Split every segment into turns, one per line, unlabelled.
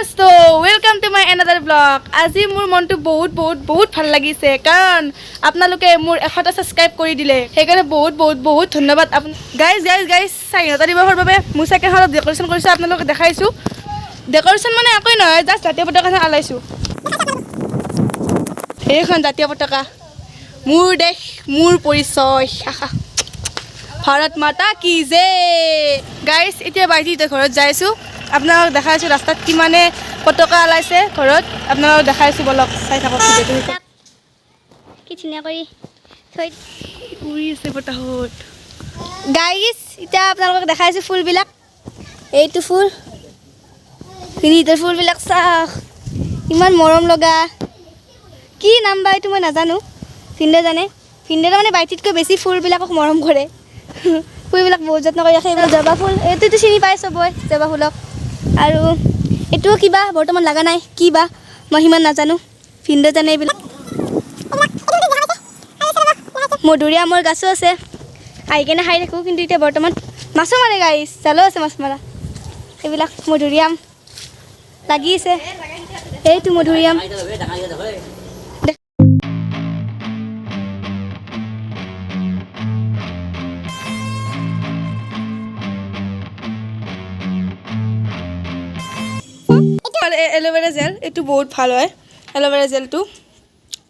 दोस्तो welcome to my एनादार blog. আজি মোৰ মনটো বহুত ভাল লাগিছে কাৰণ আপোনালোকে মোৰ 100টা সাবস্ক্ৰাইব কৰি দিলে সেইকাৰণে বহুত ধন্যবাদ গাইজ স্বাধীনতা দিৱসৰ বাবে মোৰ চাইকেলখনত ডেকোৰেশ্যন কৰিছো আপোনালোকক দেখাইছো। ডেকোৰেশ্যন মানে একোই নহয় জাস্ট জাতীয় পতাকাখন আলাইছো। এইখন জাতীয় পতাকা মোৰ দেশ মোৰ পৰিচয় भारत माता की जय। गाइस इतना बाइटी घर जाइছো আপোনালোক দেখাইছো ৰাস্তাত কিমানে পতাকা আলাইছে ঘৰত আপোনালোক দেখাইছো বলক চাই থাকক ভিডিওটো
কি ধুনীয়া কৰি থৈ
উৰিছে পতাহত।
গাইস এতিয়া আপোনালোকক দেখাইছো ফুলবিলাক এইটো ফুল ফিনিটাৰ ফুলবিলাক চাহ ইমান মৰম লগা কি নাম বা এইটো মই নাজানো ফিন্দে জানে ফিন্দে মানে বাইটিতকৈ বেছি ফুলবিলাকক মৰম কৰে ফুলবিলাক বহুত যত্ন কৰি ৰাখে। এইবোৰ জবা ফুল এইটোতো চিনি পাই চবই জবা ফুলক আৰু এইটো কিবা বৰ্তমান লগা নাই কি বা মই সিমান নাজানো ফিন্দে জানে এইবিলাক। মধুৰিআমৰ গাছো আছে আহি কেনে খাই থাকোঁ কিন্তু এতিয়া বৰ্তমান মাছো মাৰে গাইছ জালো আছে মাছ মাৰা এইবিলাক মধুৰিআম লাগি আছে এইটো মধুৰিআম
এলোভেৰা জেল এইটো বহুত ভাল হয়। এলোভেৰা জেলটো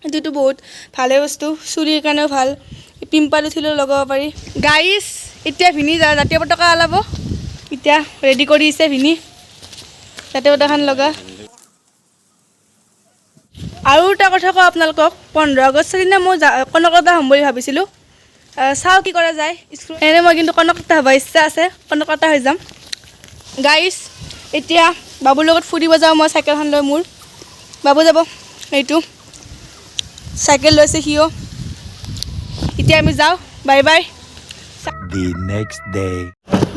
এইটো বহুত ভালে বস্তু চুলিৰ কাৰণেও ভাল পিম্পল উঠিলেও লগাব পাৰি। গাইছ এতিয়া ভিনি জাতীয় পতাকা ওলাব এতিয়া ৰেডি কৰি দিছে ভিনি জাতীয় পতাকাখন লগা। আৰু এটা কথা কওঁ আপোনালোকক 15 আগষ্টৰ দিনা মই কনকলতা হ'ম বুলি ভাবিছিলোঁ চাওঁ কি কৰা যায়। এনে মই কিন্তু কনকলতা হ'ব ইচ্ছা আছে কনকলতা হৈ যাম। গাইছ এতিয়া বাবুৰ লগত ফুৰিব যাওঁ মই চাইকেলখন লৈ মোৰ বাবু যাব এইটো চাইকেল লৈছে সিও এতিয়া আমি যাওঁ bye bye.
The next day.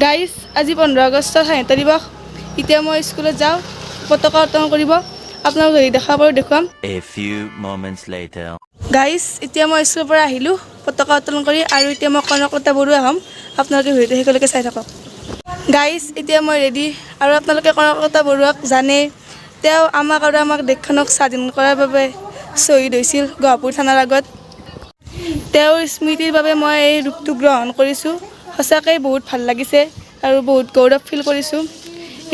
Guys আজি 15 আগষ্ট স্বাধীনতা দিৱস এতিয়া মই স্কুলত যাওঁ পতাকা উত্তোলন কৰিব আপোনালোক যদি দেখা পাৰোঁ দেখুৱাম।
A few moments later.
Guys এতিয়া মই স্কুলৰ পৰা আহিলোঁ পতাকা উত্তোলন কৰি আৰু এতিয়া মই কনকলতা বৰুৱা হ'ম আপোনালোকে ভিডিঅ'টো শেষলৈকে চাই থাকক। গাইজ এতিয়া মই ৰেডি আৰু আপোনালোকে কনকলতা বৰুৱাক জানে তেওঁ আমাক আৰু আমাক দেশখনক স্বাধীন কৰাৰ বাবে শ্বহীদ হৈছিল গহপুৰ থানাৰ আগত। তেওঁৰ স্মৃতিৰ বাবে মই এই ৰূপটো গ্ৰহণ কৰিছোঁ সঁচাকৈ বহুত ভাল লাগিছে আৰু বহুত গৌৰৱ ফিল কৰিছোঁ।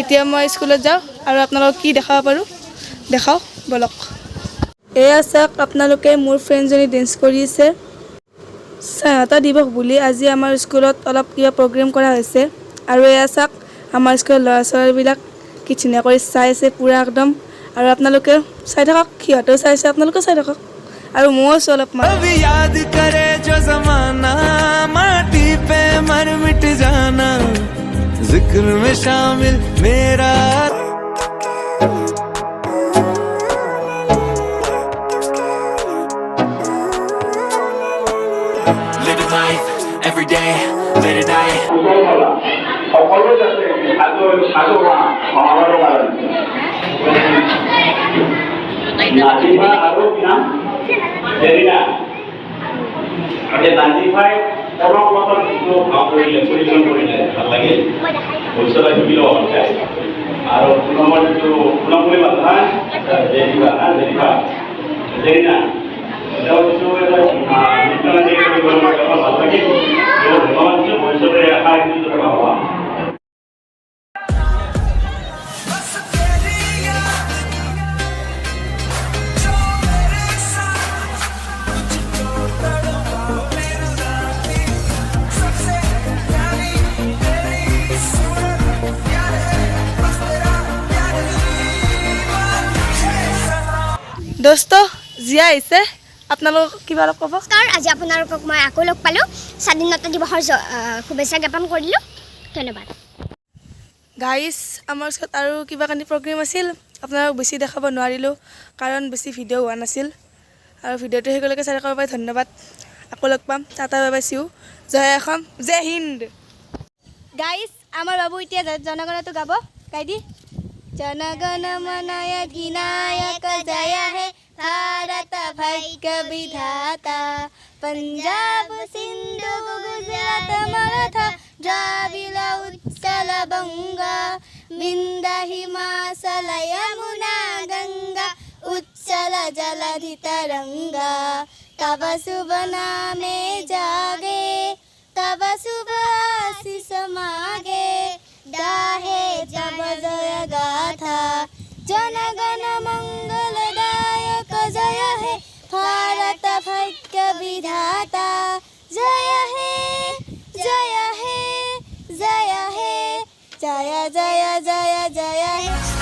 এতিয়া মই স্কুলত যাওঁ আৰু আপোনালোকক কি দেখাব পাৰোঁ দেখাওঁ বলক। এয়া চাওক আপোনালোকে মোৰ ফ্ৰেণ্ডজনী ডেন্স কৰি আছে স্বাধীনতা দিৱস বুলি আজি আমাৰ স্কুলত অলপ কিবা প্ৰগ্ৰেম কৰা হৈছে আৰু এয়া চাওক আমাৰ স্কুলৰ ল'ৰা ছোৱালীবিলাক কি ধুনীয়া কৰি চাই আছে পূৰা একদম আৰু আপোনালোকে চাই থাকক সিহঁতেও চাইছে আপোনালোকেও চাই থাকক আৰু ময়ো আছোঁ অলপমান।
याद करे जो जमाना माटी पे मर मिट जाना जिक्र में शामिल मेरा live life every day late at night
সকলো যাতে সাজোৱা সমাগৰ কাৰণে নাজিফা আৰু কি নাম জেৰিনা নাজিফাই কনকলতাৰ যিটো ভাৱ কৰিলে পৰিচালন কৰিলে ভাল লাগিল ভৱিষ্যতে শিকিলেও আৰু পুনৰ যিটো পুনমুলি বাধা জেৰিনা তেওঁ যিটো এটা নৃত্য ভাল লাগিল ধন্যবাদ দিছোঁ ভৱিষ্যতে আশা হোৱা।
দোস্ত জিয়া আহিছে আপোনালোক কিবা অলপ ক'ব।
নমস্কাৰ আজি আপোনালোকক মই আকৌ লগ পালোঁ স্বাধীনতা দিৱসৰ শুভেচ্ছা জ্ঞাপন কৰিলোঁ ধন্যবাদ।
গাইজ আমাৰ ওচৰত আৰু কিবা কানি প্ৰগ্ৰেম আছিল আপোনালোক বেছি দেখাব নোৱাৰিলোঁ কাৰণ বেছি ভিডিঅ' হোৱা নাছিল আৰু ভিডিঅ'টো শেষলৈকে চাই থকাৰ বাবে ধন্যবাদ। আকৌ লগ পাম টাটা বাই বাই চিউ জয় অসম জয় হিন্দ।
গাইস আমাৰ বাবু এতিয়া জনগণটো গাব গাই দি जनगण मन अधिनायक जय हे भारत भाग्य विधाता पंजाब सिंधु गुजरात मराठा द्राविड़ उत्कल बंगा विन्ध्य हिमाचल यमुना गंगा उच्चल जलधि तरंगा तब शुभ नामे जागे तब शुभ आशीष मागे गाहे जब जय गाथा जनगण मंगलदायक जय हे भारत भाग्य विधाता जय हे जय हे जय हे जय जय जय जय हे